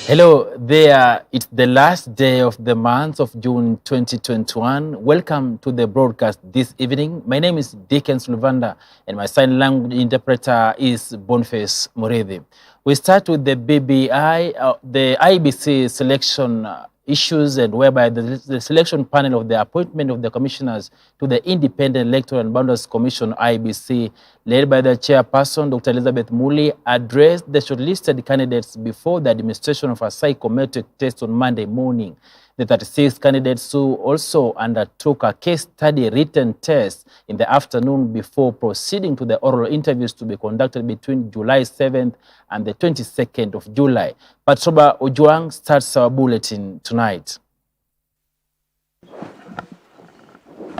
Hello there, it's the last day of the month of June 2021. Welcome to the broadcast this evening. My name is Dickens Luvanda and my sign language interpreter is Boniface Muridhi. We start with the BBI, the IEBC selection issues, and whereby the selection panel of the appointment of the commissioners to the Independent Electoral and Boundaries Commission, IEBC, led by the chairperson, Dr. Elizabeth Muli, addressed the shortlisted candidates before the administration of a psychometric test on Monday morning. The 36 candidates who also undertook a case study written test in the afternoon before proceeding to the oral interviews to be conducted between July 7th and the 22nd of July. Patroba Ojuang starts our bulletin tonight.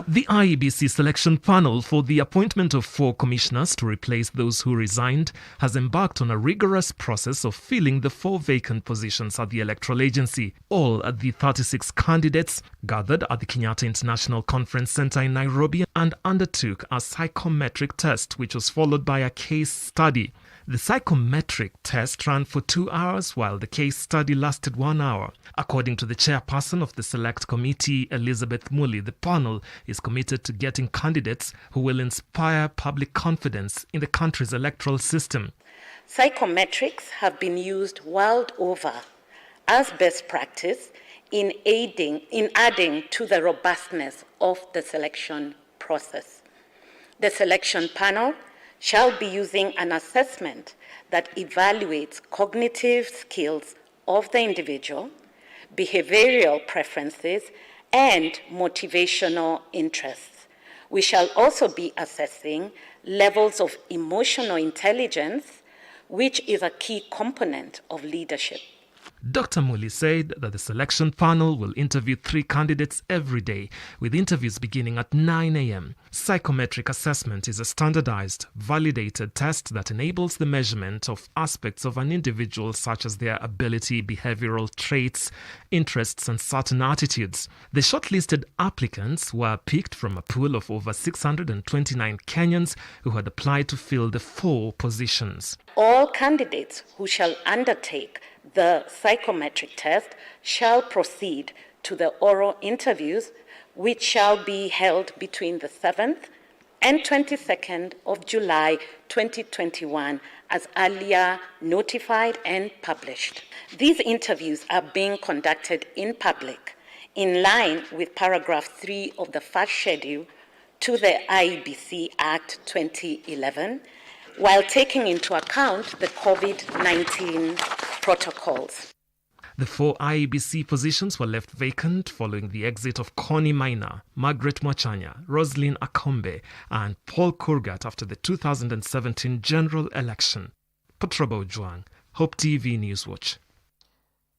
The IEBC selection panel for the appointment of 4 commissioners to replace those who resigned has embarked on a rigorous process of filling the 4 vacant positions at the electoral agency. All the 36 candidates gathered at the Kenyatta International Conference Center in Nairobi and undertook a psychometric test, which was followed by a case study. The psychometric test ran for 2 hours, while the case study lasted 1 hour. According to the chairperson of the select committee, Elizabeth Muli, the panel is committed to getting candidates who will inspire public confidence in the country's electoral system. Psychometrics have been used world over as best practice in adding to the robustness of the selection process. The selection panel shall be using an assessment that evaluates cognitive skills of the individual, behavioral preferences, and motivational interests. We shall also be assessing levels of emotional intelligence, which is a key component of leadership. Dr. Muli said that the selection panel will interview 3 candidates every day, with interviews beginning at 9 a.m. Psychometric assessment is a standardized, validated test that enables the measurement of aspects of an individual such as their ability, behavioral traits, interests, and certain attitudes. The shortlisted applicants were picked from a pool of over 629 Kenyans who had applied to fill the 4 positions. All candidates who shall undertake the psychometric test shall proceed to the oral interviews, which shall be held between the 7th and 22nd of July 2021, as earlier notified and published. These interviews are being conducted in public in line with paragraph 3 of the first schedule to the IEBC Act 2011, while taking into account the COVID-19 protocols. The 4 IEBC positions were left vacant following the exit of Connie Maina, Margaret Mwachanya, Roslyn Akombe, and Paul Kurgat after the 2017 general election. Patroba Ojuang, Hope TV Newswatch.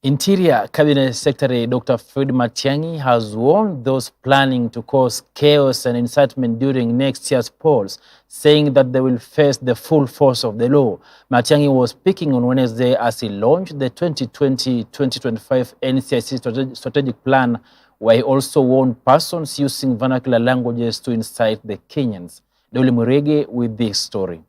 Interior Cabinet Secretary Dr. Fred Matiang'i has warned those planning to cause chaos and incitement during next year's polls, saying that they will face the full force of the law. Matiang'i was speaking on Wednesday as he launched the 2020-2025 NCIC strategic plan, where he also warned persons using vernacular languages to incite the Kenyans. Doli Murege with this story.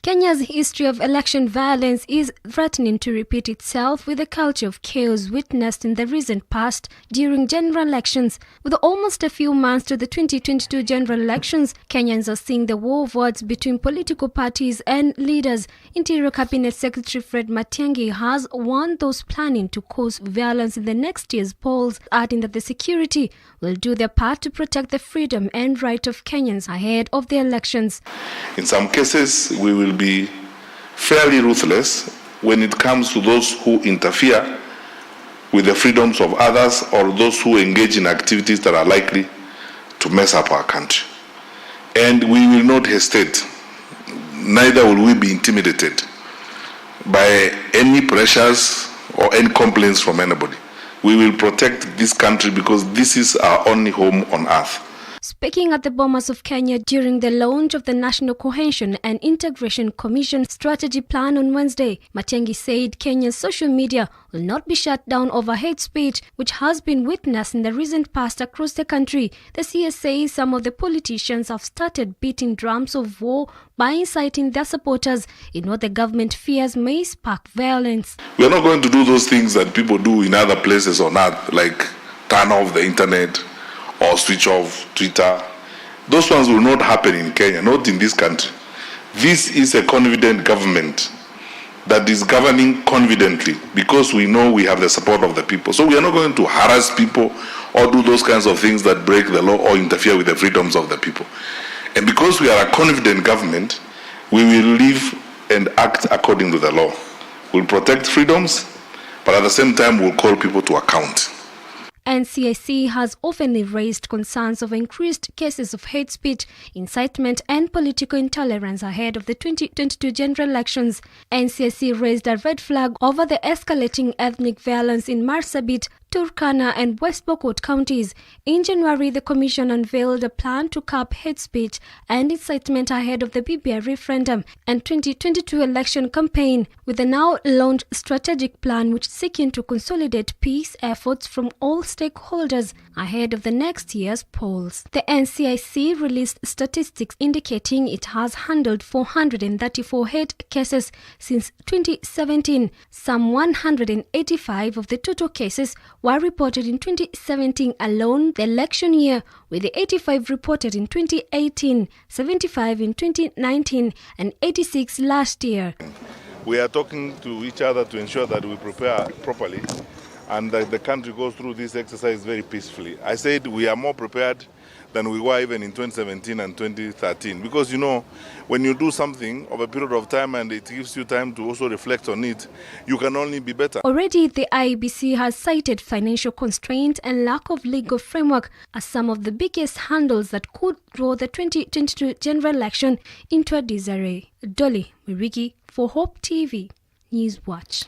Kenya's history of election violence is threatening to repeat itself, with the culture of chaos witnessed in the recent past during general elections. With almost a few months to the 2022 general elections, Kenyans are seeing the war of words between political parties and leaders. Interior Cabinet Secretary Fred Matiang'i has warned those planning to cause violence in the next year's polls, adding that the security will do their part to protect the freedom and right of Kenyans ahead of the elections. In some cases, we will be fairly ruthless when it comes to those who interfere with the freedoms of others or those who engage in activities that are likely to mess up our country. And we will not hesitate, neither will we be intimidated by any pressures or any complaints from anybody. We will protect this country because this is our only home on earth. Speaking at the Bomas of Kenya during the launch of the National Cohesion and Integration Commission strategy plan on Wednesday, Matiang'i said Kenya's social media will not be shut down over hate speech, which has been witnessed in the recent past across the country. The CS says some of the politicians have started beating drums of war by inciting their supporters in what the government fears may spark violence. We are not going to do those things that people do in other places on earth, like turn off the internet or switch off Twitter. Those ones will not happen in Kenya, not in this country. This is a confident government that is governing confidently because we know we have the support of the people. So we are not going to harass people or do those kinds of things that break the law or interfere with the freedoms of the people. And because we are a confident government, we will live and act according to the law. We'll protect freedoms, but at the same time we'll call people to account. NCIC has often raised concerns of increased cases of hate speech, incitement and political intolerance ahead of the 2022 general elections. NCIC raised a red flag over the escalating ethnic violence in Marsabit, Turkana and West Pokot counties. In January, the Commission unveiled a plan to curb hate speech and incitement ahead of the BBI referendum and 2022 election campaign, with a now launched strategic plan which is seeking to consolidate peace efforts from all stakeholders ahead of the next year's polls. The NCIC released statistics indicating it has handled 434 hate cases since 2017. Some 185 of the total cases were reported in 2017 alone, the election year, with the 85 reported in 2018, 75 in 2019 and 86 last year. We are talking to each other to ensure that we prepare properly and that the country goes through this exercise very peacefully. I said we are more prepared than we were even in 2017 and 2013. Because, you know, when you do something over a period of time and it gives you time to also reflect on it, you can only be better. Already, the IEBC has cited financial constraint and lack of legal framework as some of the biggest handles that could draw the 2022 general election into a disarray. Dolly Mirigi for Hope TV News Watch.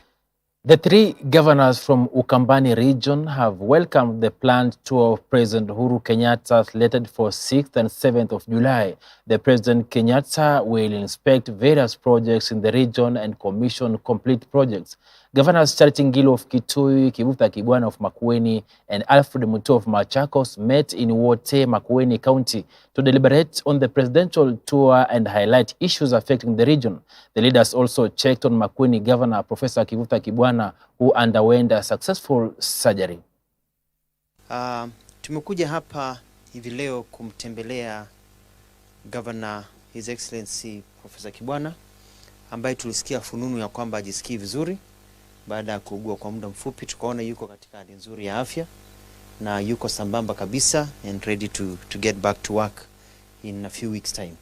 The three governors from Ukambani region have welcomed the planned tour of President Uhuru Kenyatta slated for 6th and 7th of July. The President Kenyatta will inspect various projects in the region and commission complete projects. Governors Charity Ngilu of Kitui, Kivutha Kibwana of Makueni, and Alfred Mutua of Machakos met in Wote, Makueni County to deliberate on the presidential tour and highlight issues affecting the region. The leaders also checked on Makueni Governor Professor Kivutha Kibwana, who underwent a successful surgery. Tumekuja hapa hivi leo kumtembelea Governor His Excellency Professor Kibwana, ambaye tulisikia fununu ya kwamba hajisikii vizuri baada ya kuugua kwa muda mfupi. Tukaona yuko katika hali nzuri ya afya na yuko sambamba kabisa and ready to get back to work in a few weeks time.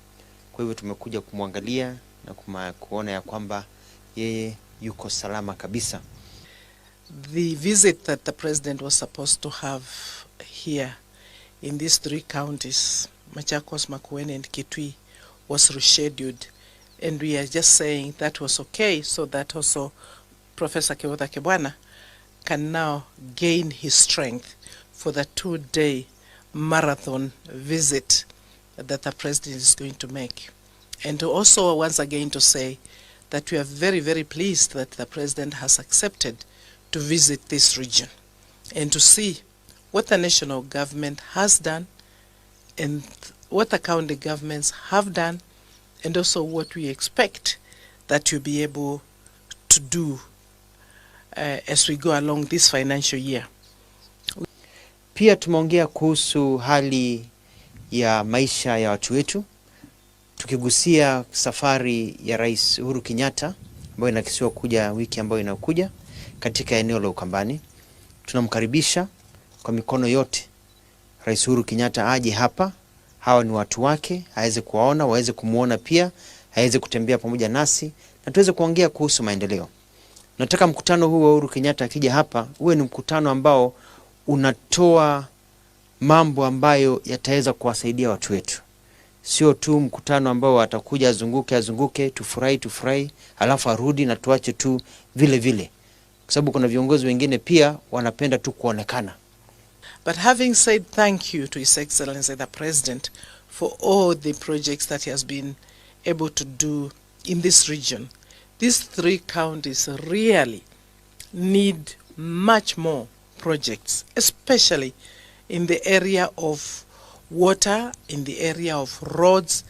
Kwa hivyo tumekuja kumwangalia na kuona ya kwamba yeye yuko salama kabisa. The visit that the president was supposed to have here in these three counties, Machakos, Makueni and Kitui, was rescheduled, and we are just saying that was okay, so that also Professor Kivutha Kibwana can now gain his strength for the 2-day marathon visit that the president is going to make. And to also once again to say that we are very, very pleased that the president has accepted to visit this region and to see what the national government has done and what the county governments have done, and also what we expect that you'll be able to do as we go along this financial year. Pia tumeongea kuhusu hali ya maisha ya watu wetu, tukigusia safari ya Rais Uhuru Kenyatta ambayo inakisiwa kuja wiki ambayo inakuja katika eneo la Ukambani. Tunamkaribisha kwa mikono yote Rais Uhuru Kenyatta aje hapa. Hawa ni watu wake, aweze kuwaona, waweze kumuona pia, aweze kutembea pamoja nasi na tuweze kuongea kuhusu maendeleo. Nataka mkutano huu wa Uhuru Kenyatta akija hapa uwe ni mkutano ambao unatoa mambo ambayo yataweza kuwasaidia watu wetu. Sio tu mkutano ambao atakuja azunguke tufurahi alafu arudi na tuache tu vile vile. Kwa sababu kuna viongozi wengine pia wanapenda tu kuonekana. But having said thank you to His Excellency the President for all the projects that he has been able to do in this region, these 3 counties really need much more projects, especially in the area of water, in the area of roads,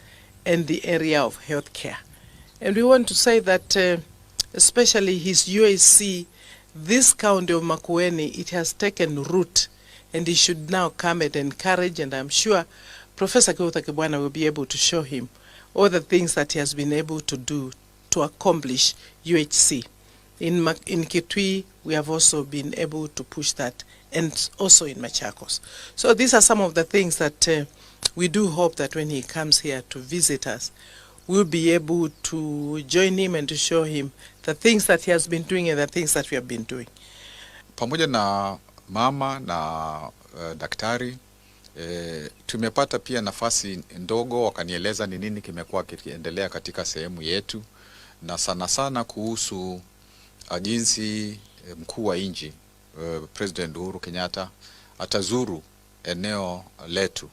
and the area of healthcare. And we want to say that especially his UAC, this county of Makueni, it has taken root, and he should now come and encourage, and I'm sure Professor Keuta Kibwana will be able to show him all the things that he has been able to do to accomplish UHC. In Kitui, we have also been able to push that, and also in Machakos. So these are some of the things that we do hope that when he comes here to visit us, we'll be able to join him and to show him the things that he has been doing and the things that we have been doing. Pamoja na mama na daktari, tumepata pia nafasi ndogo, wakanieleza ni nini kimekuwa kikiendelea katika sehemu yetu, na sana sana kuhusu jinsi mkuu wa nchi President Uhuru Kenyatta atazuru eneo letu.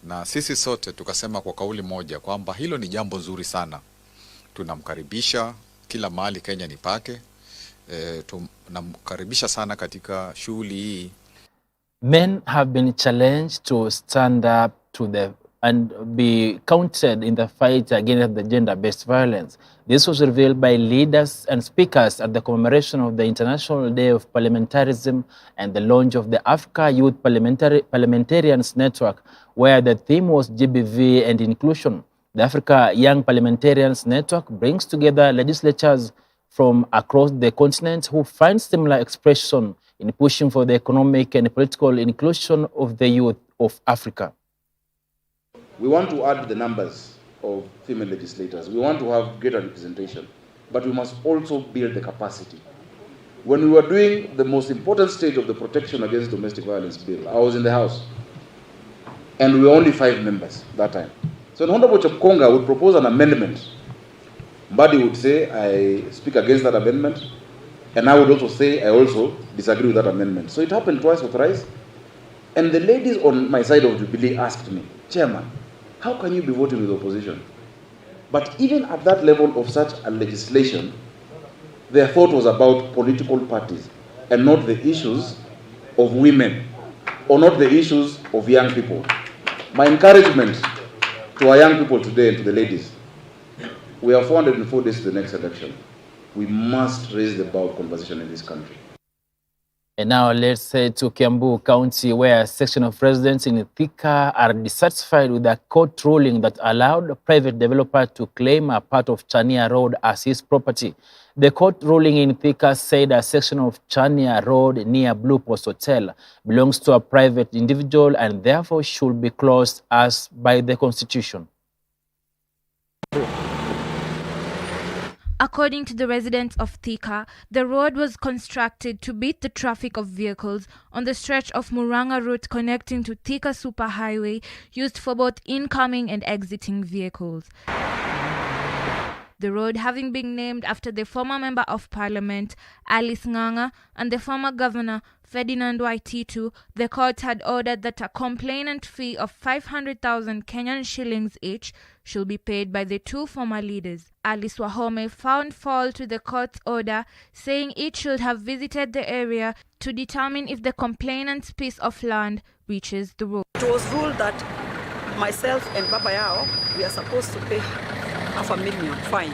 Na sisi sote tukasema kwa kauli moja kwamba hilo ni jambo nzuri sana. Tunamkaribisha kila mahali Kenya ni pake. Tunamkaribisha sana katika shughuli hii. Men have been challenged to stand up to the and be counted in the fight against the gender-based violence. This was revealed by leaders and speakers at the commemoration of the International Day of Parliamentarism and the launch of the Africa Youth Parliamentarians Network, where the theme was GBV and inclusion. The Africa Young Parliamentarians Network brings together legislatures from across the continent who find similar expression in pushing for the economic and political inclusion of the youth of Africa. We want to add the numbers of female legislators. We want to have greater representation, but we must also build the capacity. When we were doing the most important stage of the Protection Against Domestic Violence bill, I was in the House, and we were only 5 members that time. So Honorable Chapkonga would propose an amendment. Mbadi would say, I speak against that amendment, and I would also say, I also disagree with that amendment. So it happened twice or thrice, and the ladies on my side of Jubilee asked me, Chairman, how can you be voting with opposition? But even at that level of such a legislation, their thought was about political parties and not the issues of women or not the issues of young people. My encouragement to our young people today and to the ladies, we have 404 days to the next election. We must raise the bar of conversation in this country. And now let's head to Kiambu County, where a section of residents in Thika are dissatisfied with a court ruling that allowed a private developer to claim a part of Chania Road as his property. The court ruling in Thika said a section of Chania Road near Blue Post Hotel belongs to a private individual and therefore should be closed as by the Constitution. According to the residents of Thika, the road was constructed to beat the traffic of vehicles on the stretch of Muranga route connecting to Thika Superhighway, used for both incoming and exiting vehicles. The road having been named after the former Member of Parliament, Alice Ng'ang'a, and the former Governor, Ferdinand Waititu, the court had ordered that a complainant fee of 500,000 Kenyan shillings each should be paid by the 2 former leaders. Alice Wahome found fault with the court's order, saying it should have visited the area to determine if the complainant's piece of land reaches the road. It was ruled that myself and Baba Yao, we are supposed to pay $500,000 fine.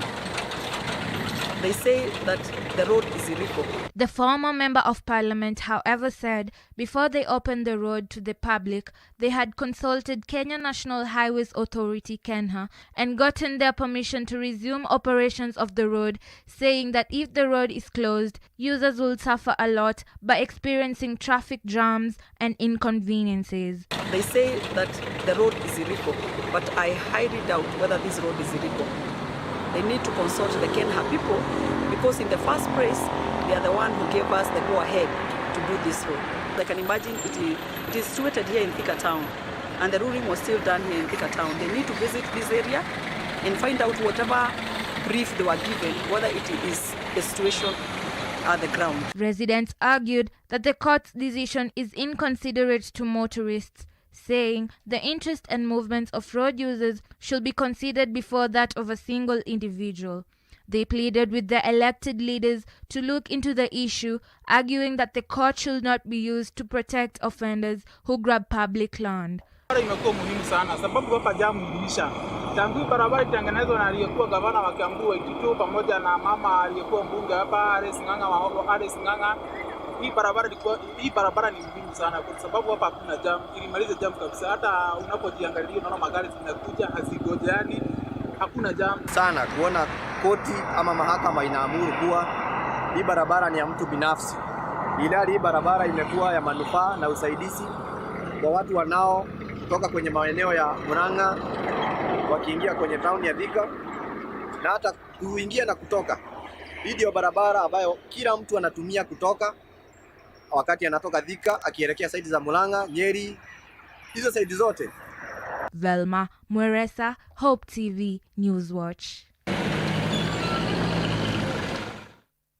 They say that the road is illegal. The former Member of Parliament, however, said before they opened the road to the public, they had consulted Kenya National Highways Authority, KENHA, and gotten their permission to resume operations of the road, saying that if the road is closed, users will suffer a lot by experiencing traffic jams and inconveniences. They say that the road is illegal, but I highly doubt whether this road is illegal. They need to consult the KENHA people, because in the first place, they are the one who gave us the go-ahead to do this road. I can imagine it is situated here in Thika Town, and the ruling was still done here in Thika Town. They need to visit this area and find out whatever brief they were given, whether it is a situation at the ground. Residents argued that the court's decision is inconsiderate to motorists, saying the interest and movements of road users should be considered before that of a single individual. They pleaded with the elected leaders to look into the issue, arguing that the court should not be used to protect offenders who grab public land. Imekuwa muhimu sana sababu hapa jamu iliisha. Tangu barabara itengenezwa na aliyekuwa gavana wa Kiambu Waititu pamoja na mama aliyekuwa mbunge hapa Alice Ng'ang'a. Hii barabara ni muhimu sana kwa sababu hapa hakuna jam. Ilimaliza jam kabisa. Hata unapojiangalia unaona magari zinakuja hazigojeani. Hakuna jam sana kuona koti ama mahakama inaamuru kuwa hii barabara ni ya mtu binafsi. Ilhali hii barabara imekuwa ya manufaa na usaidizi kwa watu wanao kutoka kwenye maeneo ya Murang'a wakiingia kwenye town ya Thika na hata kuingia na kutoka. Hii ndio barabara ambayo kila mtu anatumia kutoka wakati anatoka Thika akielekea saidi za Murang'a, Nyeri, hizo saidi zote. Velma Mweresa, Hope TV Newswatch.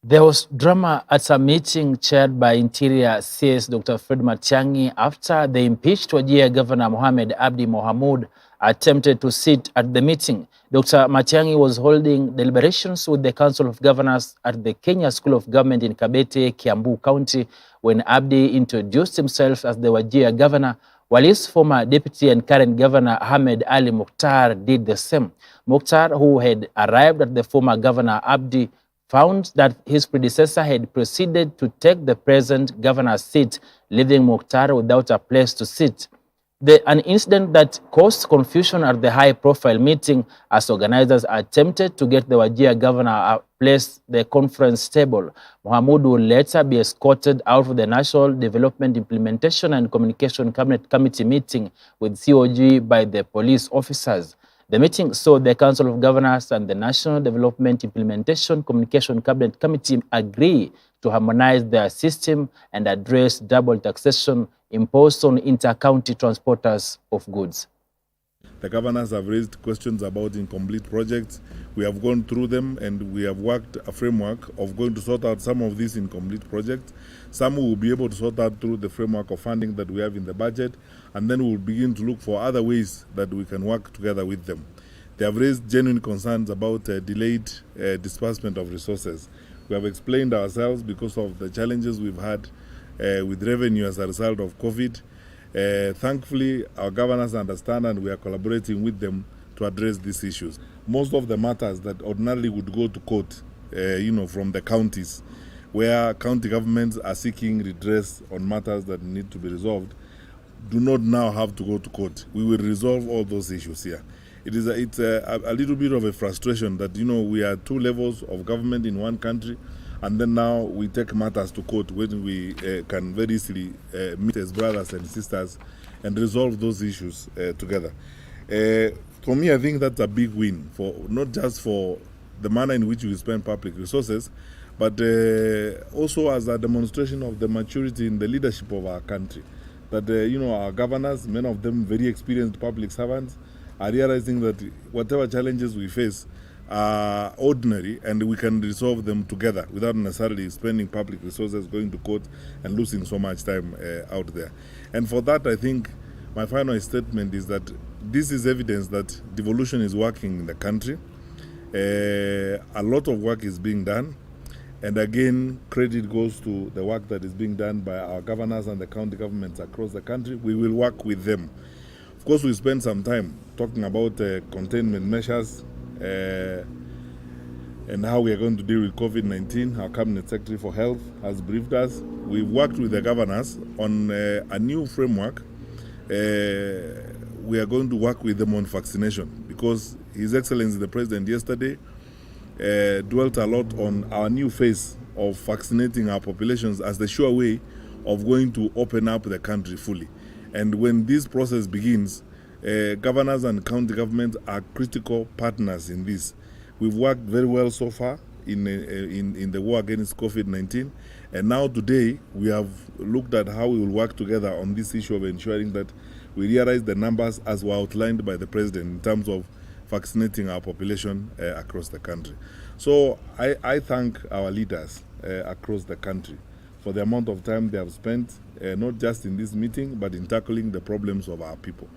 There was drama at a meeting chaired by Interior CS Dr. Fred Matiang'i after the impeached Wajir Governor Mohamed Abdi Mohamud attempted to sit at the meeting. Dr. Matiang'i was holding deliberations with the Council of Governors at the Kenya School of Government in Kabete, Kiambu County, when Abdi introduced himself as the Wajir Governor, while his former deputy and current governor Ahmed Ali Mukhtar did the same. Mukhtar, who had arrived at the former governor Abdi, found that his predecessor had proceeded to take the present governor's seat, leaving Mukhtar without a place to sit. An incident that caused confusion at the high-profile meeting as organizers attempted to get the Wajir governor a place the conference table. Mohamud will later be escorted out of the National Development Implementation and Communication Cabinet Committee meeting with COG by the police officers. The meeting saw the Council of Governors and the National Development Implementation Communication Cabinet Committee agree to harmonize their system and address double taxation imposed on inter-county transporters of goods. The governors have raised questions about incomplete projects. We have gone through them and we have worked a framework of going to sort out some of these incomplete projects. Some we will be able to sort out through the framework of funding that we have in the budget, and then we will begin to look for other ways that we can work together with them. They have raised genuine concerns about delayed disbursement of resources. We have explained ourselves because of the challenges we've had with revenue as a result of COVID. Thankfully, our governors understand and we are collaborating with them to address these issues. Most of the matters that ordinarily would go to court, from the counties, where county governments are seeking redress on matters that need to be resolved, do not now have to go to court. We will resolve all those issues here. It's a little bit of a frustration that, we are two levels of government in one country, and then now we take matters to court when we can very easily meet as brothers and sisters and resolve those issues together. For me, I think that's a big win, for not just for the manner in which we spend public resources, but also as a demonstration of the maturity in the leadership of our country. That, our governors, many of them very experienced public servants, are realizing that whatever challenges we face are ordinary and we can resolve them together without necessarily spending public resources, going to court and losing so much time out there. And for that, I think my final statement is that this is evidence that devolution is working in the country. A lot of work is being done. And again, credit goes to the work that is being done by our governors and the county governments across the country. We will work with them. Of course, we spent some time talking about containment measures and how we are going to deal with COVID-19. Our Cabinet Secretary for Health has briefed us. We've worked with the governors on a new framework. We are going to work with them on vaccination because His Excellency the President yesterday dwelt a lot on our new phase of vaccinating our populations as the sure way of going to open up the country fully. And when this process begins, governors and county governments are critical partners in this. We've worked very well so far in the war against COVID-19, and now today we have looked at how we will work together on this issue of ensuring that we realize the numbers as were outlined by the President in terms of vaccinating our population across the country. So I thank our leaders across the country for the amount of time they have spent, not just in this meeting, but in tackling the problems of our people.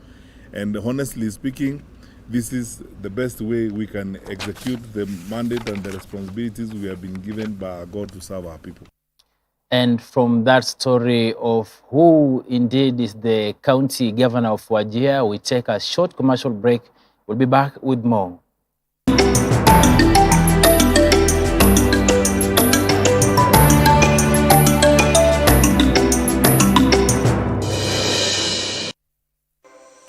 And honestly speaking, this is the best way we can execute the mandate and the responsibilities we have been given by our God to serve our people. And from that story of who indeed is the county governor of Wajir, we take a short commercial break. We'll be back with more.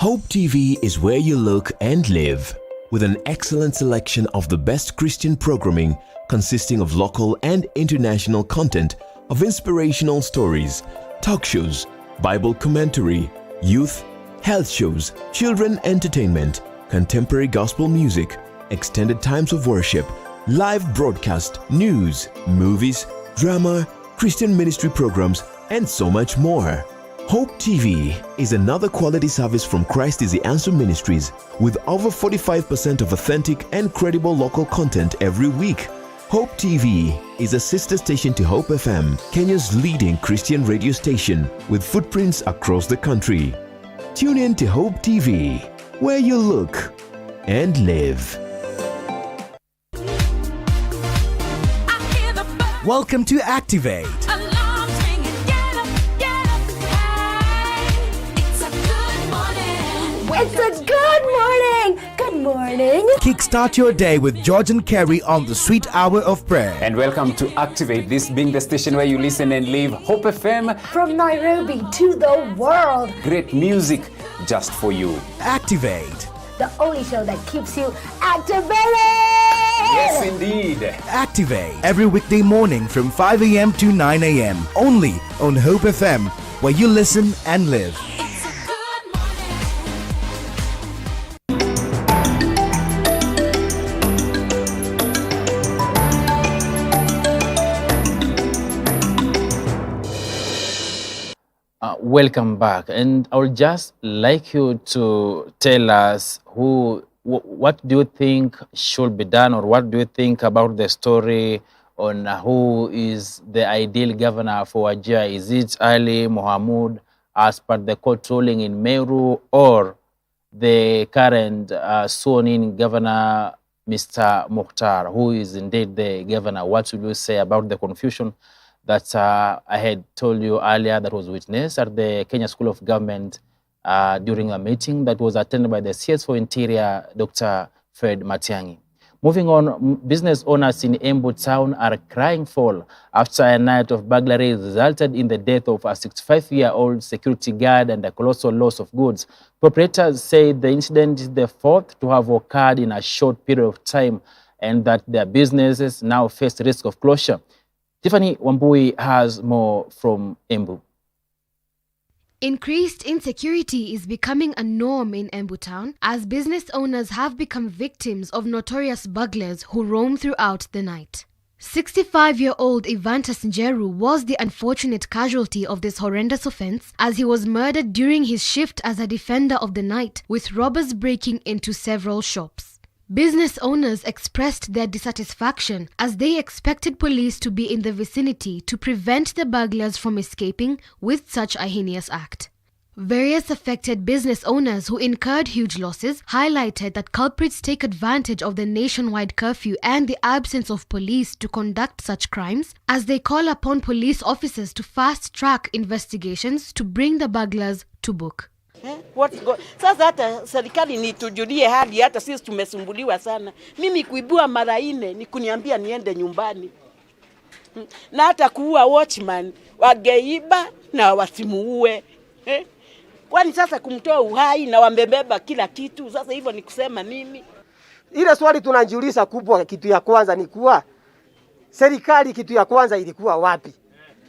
Hope TV is where you look and live, with an excellent selection of the best Christian programming consisting of local and international content, of inspirational stories, talk shows, Bible commentary, youth, health shows, children entertainment, contemporary gospel music, extended times of worship, live broadcast, news, movies, drama, Christian ministry programs, and so much more. Hope TV is another quality service from Christ is the Answer Ministries, with over 45% of authentic and credible local content every week. Hope TV is a sister station to Hope FM, Kenya's leading Christian radio station, with footprints across the country. Tune in to Hope TV, where you look and live. Welcome to Activate. It's a good morning. Good morning. Kickstart your day with George and Kerry on the Sweet Hour of Prayer. And welcome to Activate, this being the station where you listen and live. Hope FM. From Nairobi to the world. Great music just for you. Activate. The only show that keeps you activated. Yes, indeed. Activate. Every weekday morning from 5 a.m. to 9 a.m. Only on Hope FM, where you listen and live. Welcome back, and I would just like you to tell us what do you think should be done, or what do you think about the story on who is the ideal governor for Wajir? Is it Ali Mohamud as per the court ruling in Meru, or the current sworn-in governor, Mr. Mukhtar, who is indeed the governor? What would you say about the confusion that I had told you earlier that was witnessed at the Kenya School of Government during a meeting that was attended by the CS for Interior, Dr. Fred Matiang'i? Moving on, business owners in Embu town are crying foul after a night of burglary resulted in the death of a 65-year-old security guard and a colossal loss of goods. Proprietors say the incident is the fourth to have occurred in a short period of time, and that their businesses now face the risk of closure. Tiffany Wambui has more from Embu. Increased insecurity is becoming a norm in Embu town, as business owners have become victims of notorious burglars who roam throughout the night. 65-year-old Evantus Njeru was the unfortunate casualty of this horrendous offense, as he was murdered during his shift as a defender of the night, with robbers breaking into several shops. Business owners expressed their dissatisfaction as they expected police to be in the vicinity to prevent the burglars from escaping with such a heinous act. Various affected business owners who incurred huge losses highlighted that culprits take advantage of the nationwide curfew and the absence of police to conduct such crimes, as they call upon police officers to fast-track investigations to bring the burglars to book. Sasa hata serikali ni tujulie hali, hata sisi tumesumbuliwa sana. Mimi kuibua mara 4 ni kuniambia niende nyumbani. Na hata kuua watchman, wageiba na wasimuue. Kwani sasa kumtoa uhai na wambebeba kila kitu, sasa hivyo ni kusema nini? Ile swali tunajiuliza kubwa, kitu ya kwanza ni kuwa serikali kitu ya kwanza ilikuwa wapi?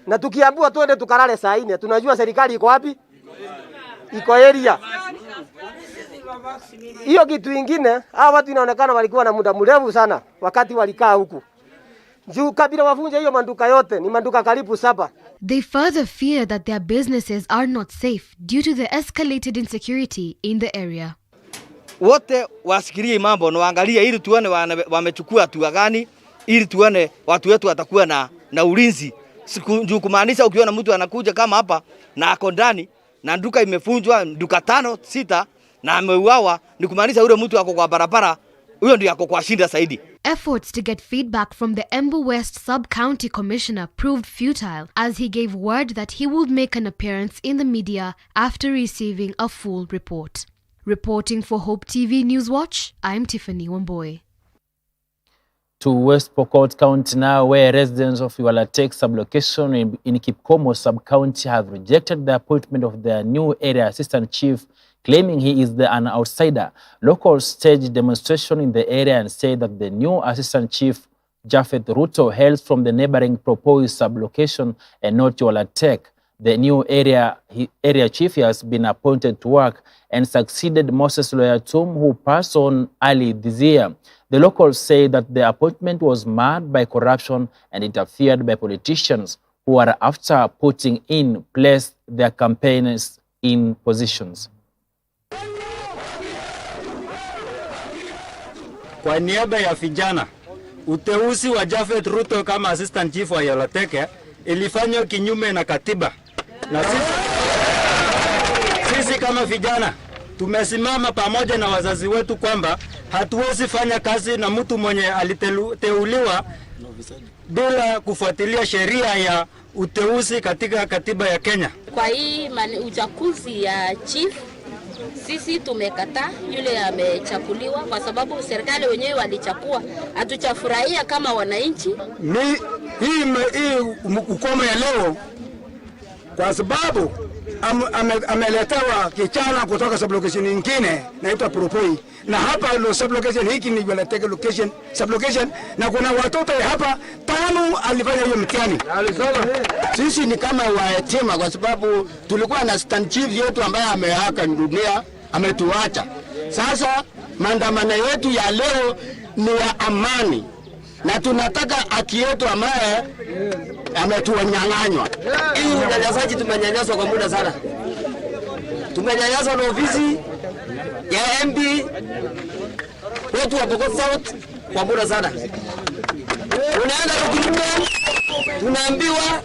Na tukiambiwa twende tukalale saa 4, tunajua serikali iko wapi? Iko area. Hiyo kitu ingine, hawa watu inaonekana walikuwa na muda mrefu sana wakati walikaa huku. Juu kabila wavunja hiyo manduka yote, ni manduka karibu 7. They further fear that their businesses are not safe due to the escalated insecurity in the area. Wote wasikirie mambo na waangalie ili tuone wamechukua hatua gani, ili tuone watu wetu watakuwa na ulinzi. Juu kumaanisha ukiona mtu anakuja kama hapa na ako ndani na duka imefunjwa, duka 5, 6 na ameuawa, ni kumaanisha yule mtu ako kwa barabara, huyo ndio ako kwa shinda zaidi. Efforts to get feedback from the Embu West Sub-County Commissioner proved futile, as he gave word that he would make an appearance in the media after receiving a full report. Reporting for Hope TV Newswatch, I'm Tiffany Wamboy. To West Pokot County now, where residents of Iwalatek sublocation in Kipkomo sub-county have rejected the appointment of their new area assistant chief, claiming he is an outsider. Locals staged demonstration in the area and say that the new assistant chief, Japhet Ruto, hails from the neighboring proposed sublocation and not Iwalatek. The new area chief has been appointed to work and succeeded Moses Loyatum, who passed on early this year. The locals say that the appointment was marred by corruption and interfered by politicians who are after putting in place their campaigners in positions. Kwa niaba ya vijana, uteuzi wa Japhet Ruto kama assistant chief wa Iwalatek ilifanywa kinyume na katiba. Na sisi kama vijana tumesimama pamoja na wazazi wetu kwamba hatuwezi fanya kazi na mtu mwenye aliteuliwa bila kufuatilia sheria ya uteuzi katika katiba ya Kenya. Kwa hii uchaguzi ya chief, sisi tumekataa yule amechakuliwa kwa sababu serikali wenyewe walichakua. Hatuchafurahia kama wananchi. Hii ukomo ya leo kwa sababu ameletewa kichana kutoka sublocation nyingine naitwa Propoi, na hapa lo sublocation hiki ni Iwalatek location sublocation, na kuna watoto hapa 5 alifanya hiyo mtihani. Sisi ni kama wayatima kwa sababu tulikuwa na stand chief yetu ambaye amehaka dunia, ametuacha. Sasa maandamano yetu ya leo ni ya amani na tunataka haki yetu ambaye ametunyang'anywa. Hii unyanyasaji tumenyanyaswa kwa muda sana. Tumenyanyaswa na ofisi ya MP wetu wa Pokot South kwa muda sana. Tunaenda recruitment, tunaambiwa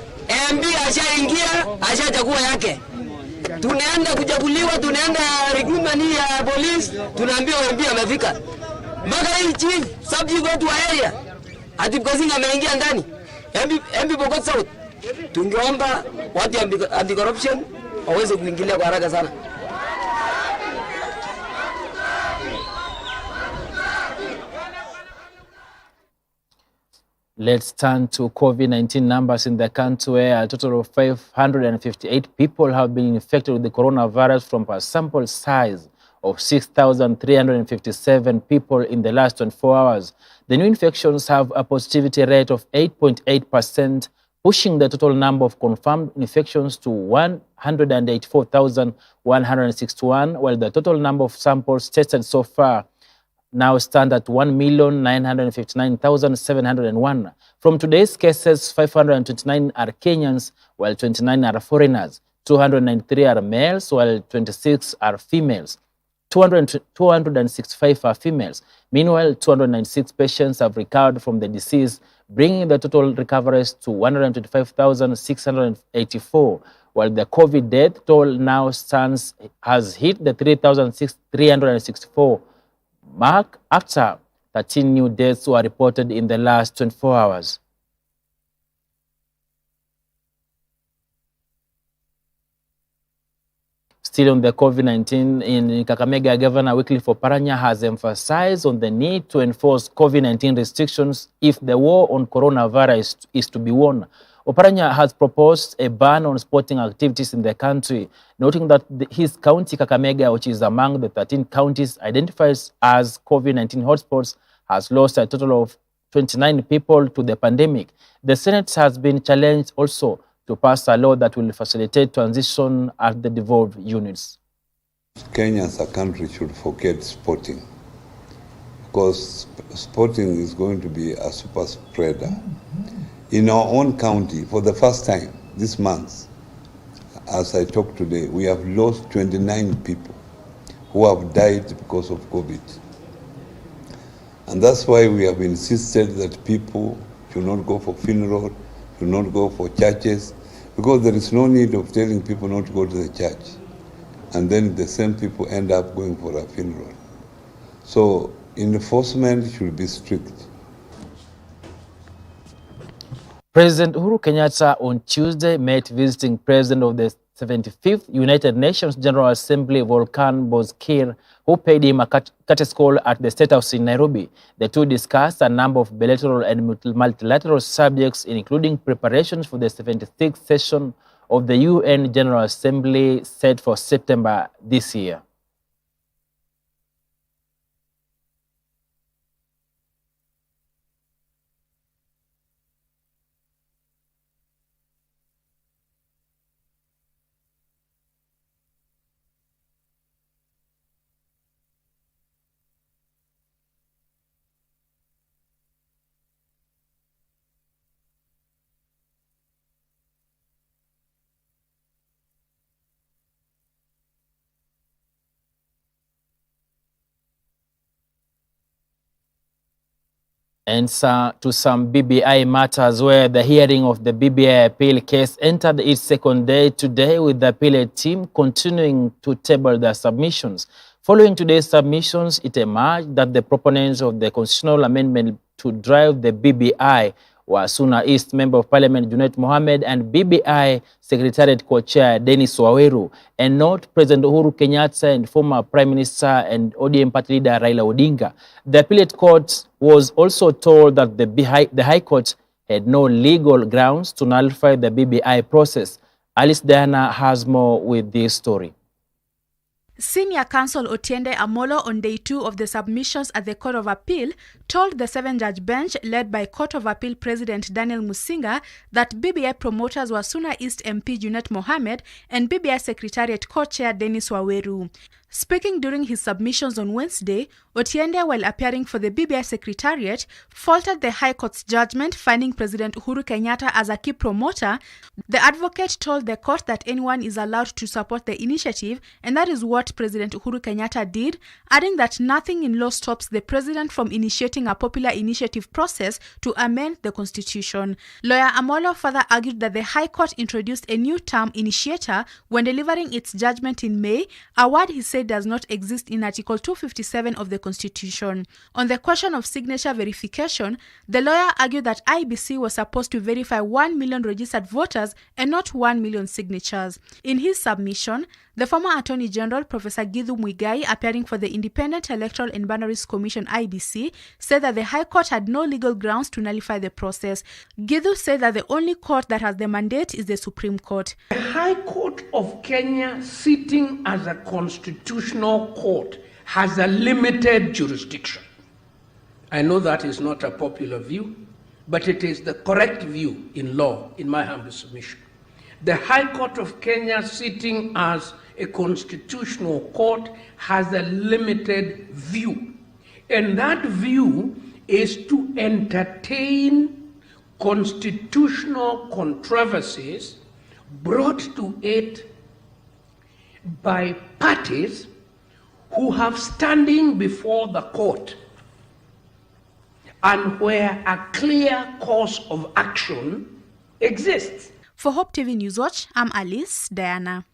MP ashaingia, ashachagua yake. Tunaenda kuchaguliwa, tunaenda recruitment ya police, tunaambiwa MP amefika. Mpaka hii chief subject wetu wa area Atib Kazinga ameingia ndani. MP Pokot South. Tungeomba watu anti corruption waweze kuingilia kwa haraka sana. Let's turn to COVID-19 numbers in the country, where a total of 558 people have been infected with the coronavirus from a sample size of 6,357 people in the last 24 hours. The new infections have a positivity rate of 8.8%, pushing the total number of confirmed infections to 184,161, while the total number of samples tested so far now stand at 1,959,701. From today's cases, 529 are Kenyans, while 29 are foreigners. 293 are males, while 26 are females. 265 are females. Meanwhile, 296 patients have recovered from the disease, bringing the total recoveries to 125,684, while the COVID death toll now has hit the 3,364 mark after 13 new deaths were reported in the last 24 hours. Still on the COVID-19, in Kakamega, Governor Wycliffe Oparanya has emphasized on the need to enforce COVID-19 restrictions if the war on coronavirus is to be won. Oparanya has proposed a ban on sporting activities in the country, noting that his county, Kakamega, which is among the 13 counties identified as COVID-19 hotspots, has lost a total of 29 people to the pandemic. The Senate has been challenged also to pass a law that will facilitate transition at the devolved units. Kenya as a country should forget sporting, because sporting is going to be a super spreader. In our own county, for the first time this month, as I talk today, we have lost 29 people who have died because of COVID. And that's why we have insisted that people should not go for funeral, do not go for churches, because there is no need of telling people not to go to the church. And then the same people end up going for a funeral. So enforcement should be strict. President Uhuru Kenyatta on Tuesday met visiting President of the 75th United Nations General Assembly, Volkan Bozkir, who paid him a courtesy call at the State House in Nairobi. The two discussed a number of bilateral and multilateral subjects, including preparations for the 76th session of the UN General Assembly set for September this year. And to some BBI matters, where the hearing of the BBI appeal case entered its second day today, with the appellate team continuing to table their submissions. Following today's submissions, it emerged that the proponents of the constitutional amendment to drive the BBI were Suna East Member of Parliament Junet Mohamed and BBI Secretariat Co-Chair Dennis Waweru, and not President Uhuru Kenyatta and former Prime Minister and ODM party leader Raila Odinga. The appellate court was also told that the High Court had no legal grounds to nullify the BBI process. Alice Diana has more with this story. Senior Counsel Otiende Amolo, on day 2 of the submissions at the Court of Appeal, told the 7-judge bench led by Court of Appeal President Daniel Musinga that BBI promoters were Suna East MP Junet Mohamed and BBI Secretariat Co-Chair Dennis Waweru. Speaking during his submissions on Wednesday, Otiende, while appearing for the BBI Secretariat, faulted the High Court's judgment finding President Uhuru Kenyatta as a key promoter. The advocate told the court that anyone is allowed to support the initiative, and that is what President Uhuru Kenyatta did, adding that nothing in law stops the president from initiating a popular initiative process to amend the constitution. Lawyer Amolo further argued that the High Court introduced a new term, initiator, when delivering its judgment in May, a word he said does not exist in Article 257 of the Constitution. On the question of signature verification, the lawyer argued that IEBC was supposed to verify 1 million registered voters and not 1 million signatures. In his submission, the former Attorney General, Professor Githu Muigai, appearing for the Independent Electoral and Boundaries Commission (IEBC), said that the High Court had no legal grounds to nullify the process. Githu said that the only court that has the mandate is the Supreme Court. The High Court of Kenya, sitting as a constitutional court, has a limited jurisdiction. I know that is not a popular view, but it is the correct view in law, in my humble submission. The High Court of Kenya, sitting as a constitutional court, has a limited view. And that view is to entertain constitutional controversies brought to it by parties who have standing before the court and where a clear course of action exists. For Hope TV Newswatch, I'm Alice Diana.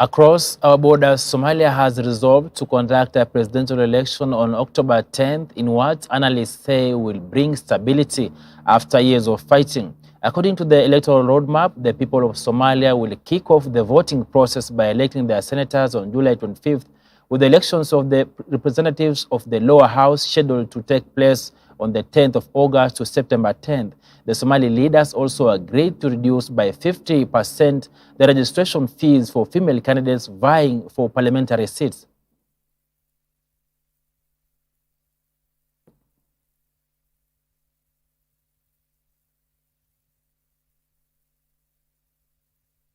Across our borders, Somalia has resolved to conduct a presidential election on October 10th in what analysts say will bring stability after years of fighting. According to the electoral roadmap, the people of Somalia will kick off the voting process by electing their senators on July 25th, with the elections of the representatives of the lower house scheduled to take place on the 10th of August to September 10th. The Somali leaders also agreed to reduce by 50% the registration fees for female candidates vying for parliamentary seats.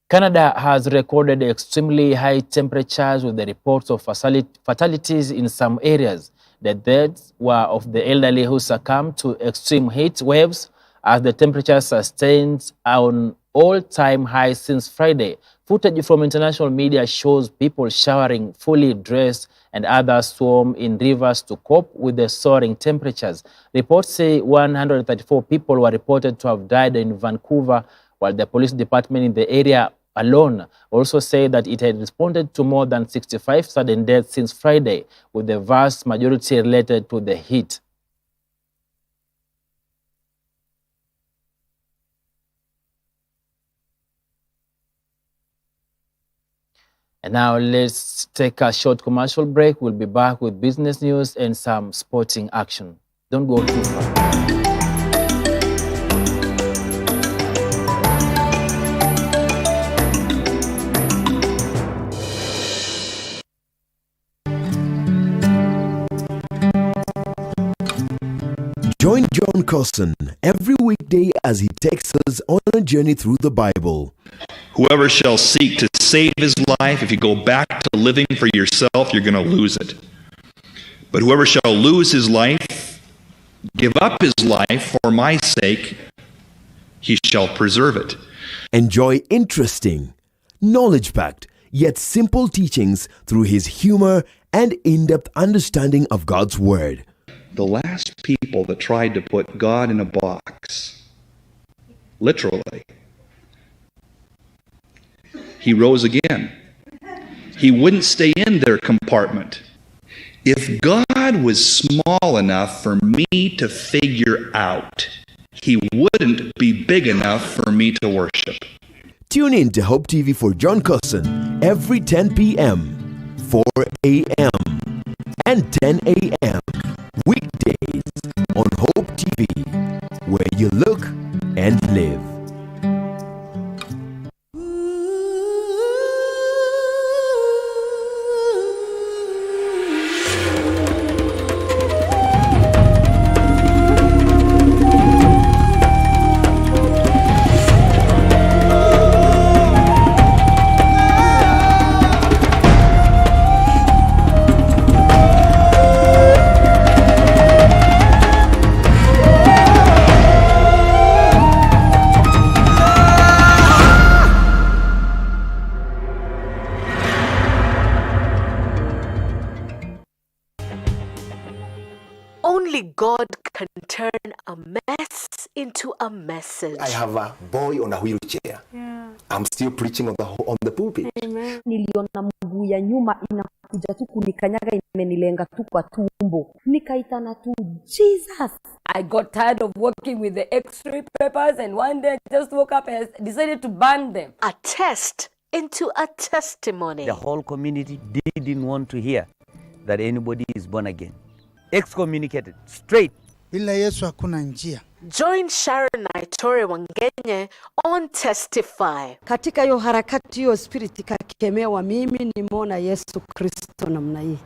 Canada has recorded extremely high temperatures with the reports of fatalities in some areas. The deaths were of the elderly who succumbed to extreme heat waves as the temperature sustained on all-time highs since Friday. Footage from international media shows people showering fully dressed and others swam in rivers to cope with the soaring temperatures. Reports say 134 people were reported to have died in Vancouver, while the police department in the area alone also said that it had responded to more than 65 sudden deaths since Friday, with the vast majority related to the heat. And now let's take a short commercial break. We'll be back with business news and some sporting action. Don't go too far. Join John Cosson every weekday as he takes us on a journey through the Bible. Whoever shall seek to save his life, if you go back to living for yourself, you're going to lose it. But whoever shall lose his life, give up his life for my sake, he shall preserve it. Enjoy interesting, knowledge-packed, yet simple teachings through his humor and in-depth understanding of God's Word. The last people that tried to put God in a box, literally, he rose again. He wouldn't stay in their compartment. If God was small enough for me to figure out, he wouldn't be big enough for me to worship. Tune in to Hope TV for John Cosson every 10 p.m., 4 a.m., and 10 a.m. weekdays on Hope TV, where you look and live. Only God can turn a mess into a message. I have a boy on a wheelchair. Yeah. I'm still preaching on the pulpit. Amen. Niliona mguu ya nyuma inakuja tu kunikanyaga, imenilenga tu kwa tumbo, nikaitana tu Jesus. I got tired of working with the x-ray papers, and one day I just woke up and decided to burn them. A test into a testimony. The whole community didn't want to hear that anybody is born again. Excommunicated straight. Bila Yesu hakuna njia. Join Sharon Naitore Wangenye on Testify. Katika hiyo harakati hiyo spirit ikakemewa, mimi nimeona Yesu Kristo namna hii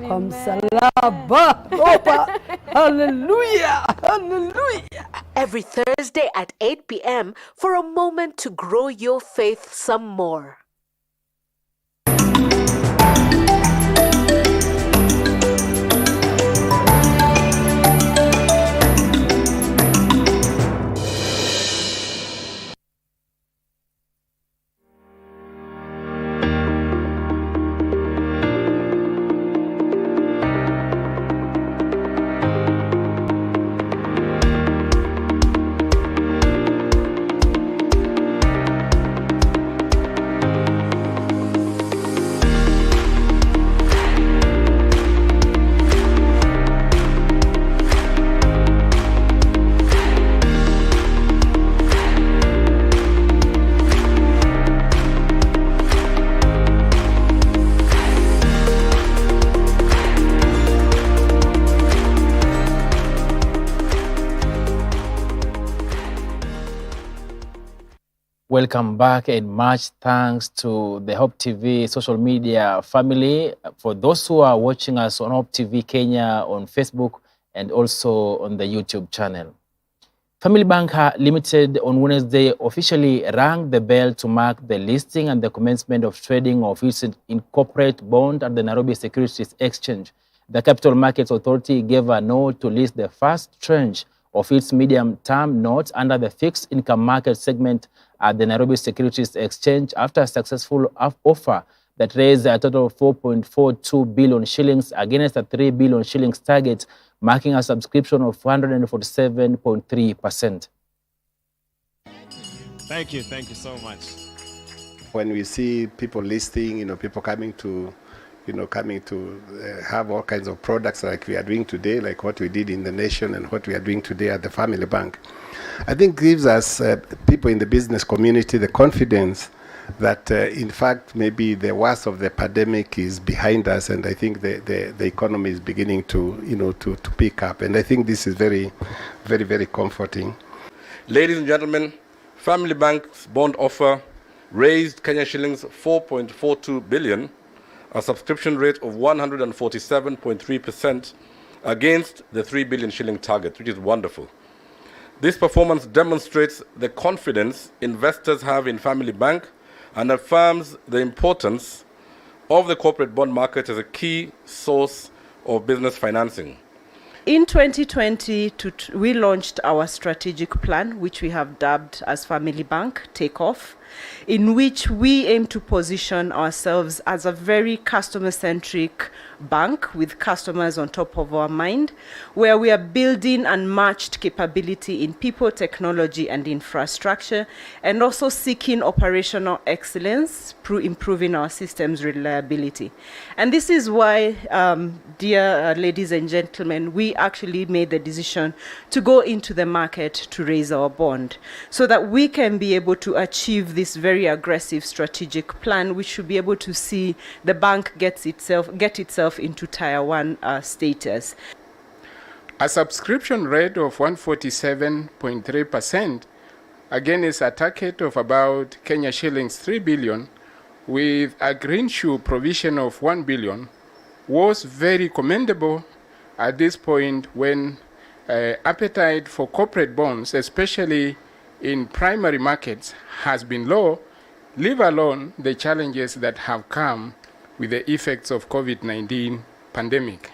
kwa msalaba. Opa, hallelujah, hallelujah. Every Thursday at 8 p.m. for a moment to grow your faith some more. Welcome back, and much thanks to the Hope TV social media family. For those who are watching us on Hope TV Kenya on Facebook and also on the YouTube channel. Family Banker Limited on Wednesday officially rang the bell to mark the listing and the commencement of trading of its incorporate bond at the Nairobi Securities Exchange. The Capital Markets Authority gave a nod to list the first tranche of its medium-term notes under the fixed income market segment at the Nairobi Securities Exchange after a successful offer that raised a total of 4.42 billion shillings against a 3 billion shillings target, marking a subscription of 147.3%. Thank you so much. When we see people listing, people coming to have all kinds of products like we are doing today, like what we did in the Nation and what we are doing today at the Family Bank, I think gives us people in the business community the confidence that in fact maybe the worst of the pandemic is behind us, and I think the economy is beginning to to pick up, and I think this is very, very, very comforting. Ladies and gentlemen, Family Bank's bond offer raised Kenya shillings 4.42 billion, a subscription rate of 147.3% against the 3 billion shilling target, which is wonderful. This performance demonstrates the confidence investors have in Family Bank and affirms the importance of the corporate bond market as a key source of business financing. In 2020, we launched our strategic plan, which we have dubbed as Family Bank Takeoff, in which we aim to position ourselves as a very customer-centric bank with customers on top of our mind, where we are building unmatched capability in people, technology, and infrastructure, and also seeking operational excellence through improving our systems reliability. And this is why, dear ladies and gentlemen, we actually made the decision to go into the market to raise our bond so that we can be able to achieve this very aggressive strategic plan, which should be able to see the bank get itself into Tier 1 status. A subscription rate of 147.3% against a target of about Kenya shillings 3 billion with a green shoe provision of 1 billion was very commendable at this point when appetite for corporate bonds, especially in primary markets, has been low, leave alone the challenges that have come with the effects of COVID-19 pandemic.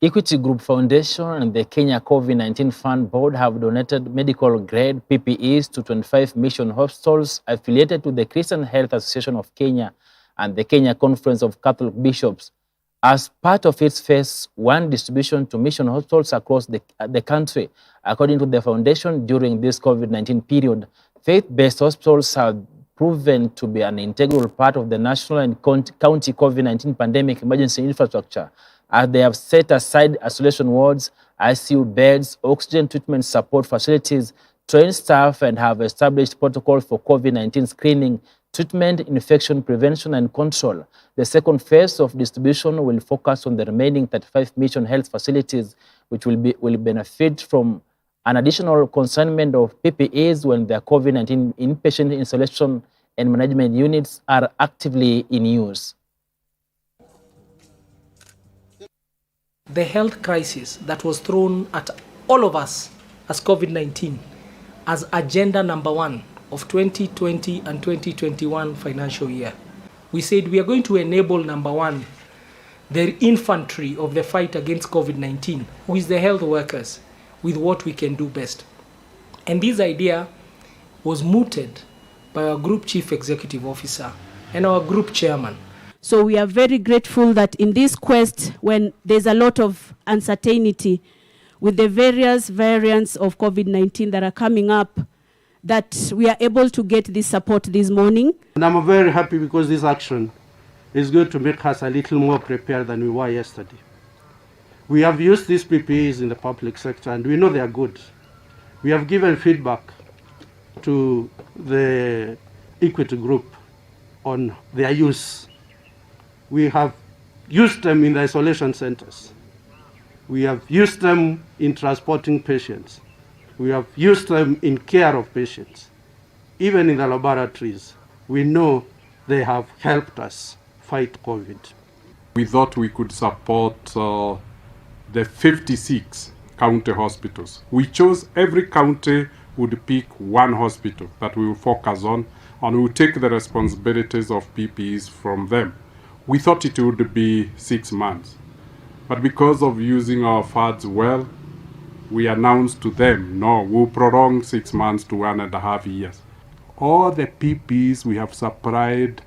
Equity Group Foundation and the Kenya COVID-19 Fund Board have donated medical-grade PPEs to 25 mission hospitals affiliated to the Christian Health Association of Kenya and the Kenya Conference of Catholic Bishops as part of its phase 1 distribution to mission hospitals across the country. According to the foundation, during this COVID-19 period, faith-based hospitals have proven to be an integral part of the national and county COVID-19 pandemic emergency infrastructure, as they have set aside isolation wards, ICU beds, oxygen treatment support facilities, trained staff, and have established protocols for COVID-19 screening, treatment, infection prevention, and control. The second phase of distribution will focus on the remaining 35 mission health facilities, which will benefit from an additional consignment of PPEs when their COVID-19 inpatient installation and management units are actively in use. The health crisis that was thrown at all of us as COVID-19 as agenda number 1 of 2020 and 2021 financial year. We said we are going to enable, number 1, the infantry of the fight against COVID-19, who is the health workers, with what we can do best. And this idea was mooted by our group chief executive officer and our group chairman. So we are very grateful that in this quest, when there's a lot of uncertainty with the various variants of COVID-19 that are coming up, that we are able to get this support this morning. And I'm very happy because this action is going to make us a little more prepared than we were yesterday. We have used these PPEs in the public sector and we know they are good. We have given feedback to the Equity Group on their use. We have used them in the isolation centers. We have used them in transporting patients. We have used them in care of patients. Even in the laboratories, we know they have helped us fight COVID. We thought we could support the 56 county hospitals. We chose every county would pick one hospital that we will focus on, and we will take the responsibilities of PPEs from them. We thought it would be 6 months. But because of using our funds well, we announced to them, no, we'll prolong 6 months to 1.5 years. All the PPEs we have supplied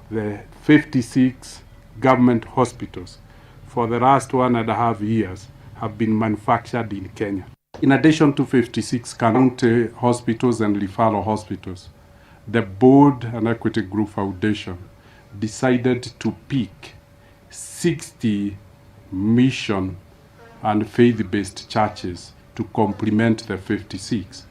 the 56 government hospitals for the last 1.5 years have been manufactured in Kenya. In addition to 56 county hospitals and referral hospitals, the Board and Equity Group Foundation decided to pick 60 mission and faith-based churches to complement the 56.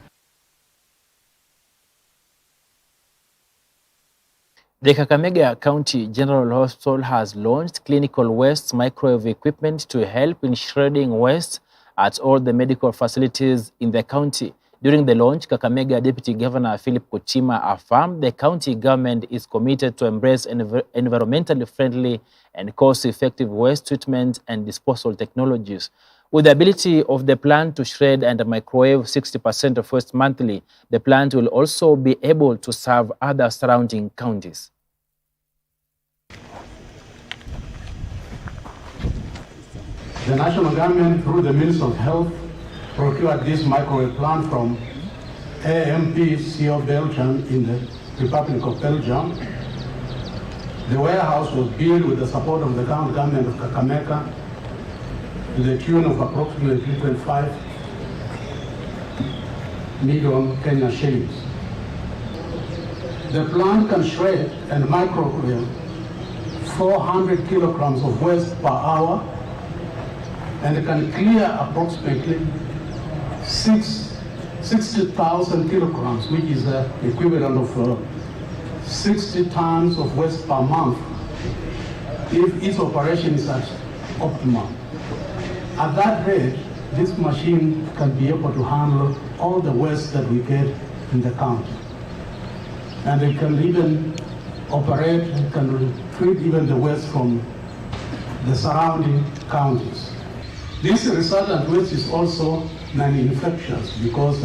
The Kakamega County General Hospital has launched clinical waste microwave equipment to help in shredding waste at all the medical facilities in the county. During the launch, Kakamega Deputy Governor Philip Kuchima affirmed the county government is committed to embrace environmentally friendly and cost-effective waste treatment and disposal technologies. With the ability of the plant to shred and microwave 60% of waste monthly, the plant will also be able to serve other surrounding counties. The national government, through the Ministry of Health, procured this microwave plant from AMPCO Belgium in the Republic of Belgium. The warehouse was built with the support of the county government of Kakamega to the tune of approximately 3.5 million Kenyan shillings. The plant can shred and microwave 400 kilograms of waste per hour, and it can clear approximately 60,000 kilograms, which is the equivalent of 60 tons of waste per month, if its operation is at optimum. At that rate, this machine can be able to handle all the waste that we get in the county. And it can even operate, it can treat even the waste from the surrounding counties. This resultant waste is also non-infectious because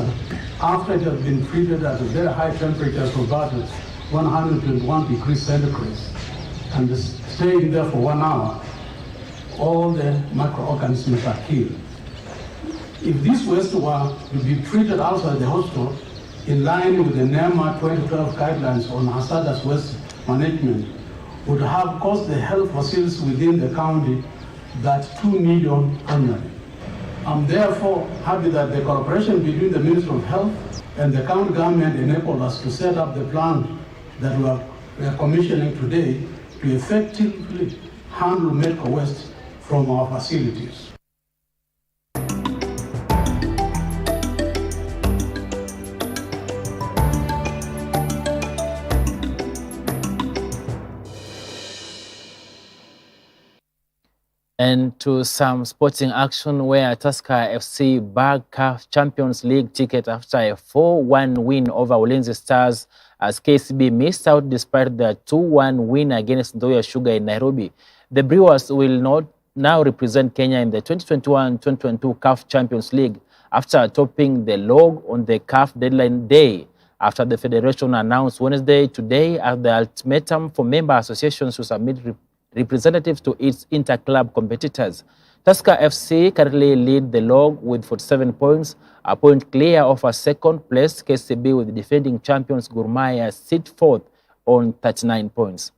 after it has been treated at a very high temperature of about 121 degrees centigrade and staying there for 1 hour, all the microorganisms are killed. If this waste were to be treated outside the hospital in line with the NEMA 2012 guidelines on hazardous waste management, would have cost the health facilities within the county that 2 million annually. I'm therefore happy that the cooperation between the Ministry of Health and the county government enabled us to set up the plant that we are commissioning today to effectively handle medical waste from our facilities. And to some sporting action where Tusker FC bagged CAF Champions League ticket after a 4-1 win over Ulinzi Stars as KCB missed out despite their 2-1 win against Nzoia Sugar in Nairobi. The Brewers will not now represent Kenya in the 2021-2022 CAF Champions League after topping the log on the CAF deadline day after the federation announced Wednesday today as the ultimatum for member associations to submit representatives to its inter-club competitors. Tusker FC currently lead the log with 47 points, a point clear of a second-place KCB with defending champions Gor Mahia sit fourth on 39 points.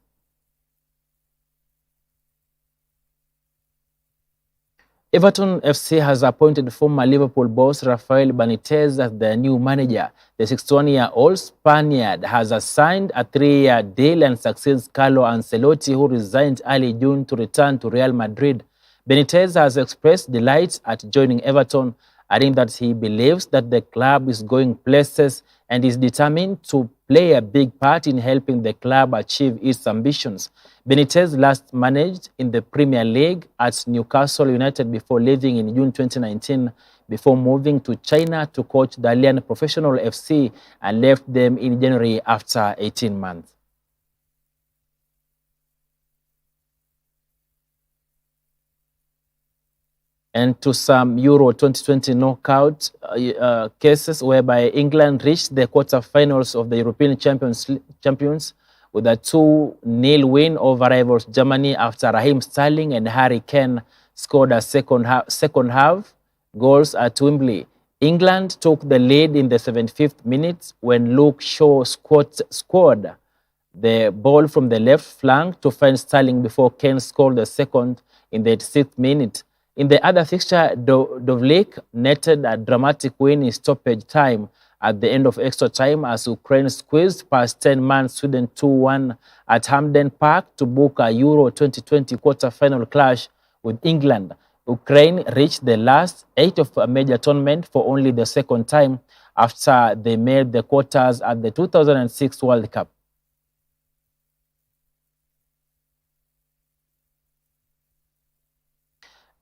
Everton FC has appointed former Liverpool boss Rafael Benitez as their new manager. The 61-year-old Spaniard has assigned a 3-year deal and succeeds Carlo Ancelotti, who resigned early June to return to Real Madrid. Benitez has expressed delight at joining Everton, adding that he believes that the club is going places and is determined to play a big part in helping the club achieve its ambitions. Benitez last managed in the Premier League at Newcastle United before leaving in June 2019, before moving to China to coach Dalian Professional FC and left them in January after 18 months. And to some Euro 2020 knockout cases whereby England reached the quarterfinals of the European Champions with a 2-0 win over rivals Germany after Raheem Sterling and Harry Kane scored a second half goals at Wembley. England took the lead in the 75th minute when Luke Shaw scored the ball from the left flank to find Sterling before Kane scored the second in the 86th minute. In the other fixture, Dovlik netted a dramatic win in stoppage time at the end of extra time as Ukraine squeezed past 10-man Sweden 2-1 at Hampden Park to book a Euro 2020 quarter-final clash with England. Ukraine reached the last 8 of a major tournament for only the second time after they made the quarters at the 2006 World Cup.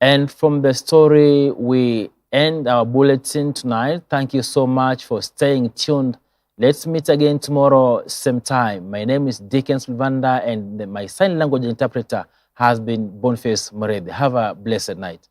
And from the story, we end our bulletin tonight. Thank you so much for staying tuned. Let's meet again tomorrow, same time. My name is Dickens Luvanda, and my sign language interpreter has been Boniface Morede. Have a blessed night.